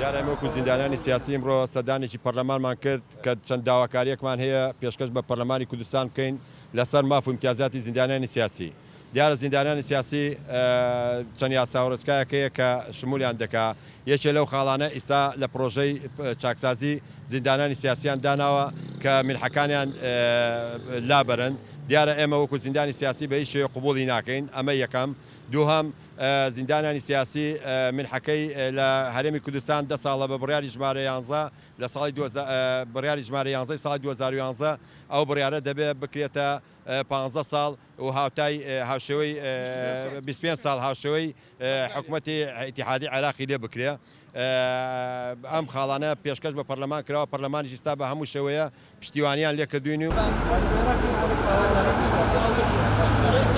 دیارە وەکو زیندانانی سیاسی ئەمڕۆ سەردانێکی پەرلەمانمان کرد کە چەند داواکاریەکمان هەیە پێشکەش بە پەرلەمانی کوردستان بکەین لەسەر ماف و امتیازاتی زیندانانی سیاسی. دیارە زیندانانی سیاسی چەند یاساوەڕۆچکایەکەیە کە شمولیان دەکا یەکێ لەو خاڵانە ئێستا لە پرۆژەی چاکسازی زیندانانی سیاسیان داناوە کە منحەکانیان لابەرن. دیارە ئێمە وەکو زیندانی سیاسی بە هیچ شێوێ قبوڵی ناکەین. ئەمە یەکەم. دووهەم زیندانانی سیاسی منحەکەی لە هەرێمی کوردستان 10 ساڵە بە بڕیاری ژمارە 11 لە ساڵی بڕیاری ژمارە 11 ساڵی 2011 ئەو بڕیارە دەبێت بکرێتە 15 ساڵ و هاوتای هاوشێوەی 25 ساڵ هاوشێوەی حکوومەتی ئیتیحادی عێراقی لێ بکرێ. ئەم خاڵانە پێشکەش بە پەرلەمان کراوە پەرلەمانیش ئێستا بە هەموو شێوەیە پشتیوانیان لێ کردوین و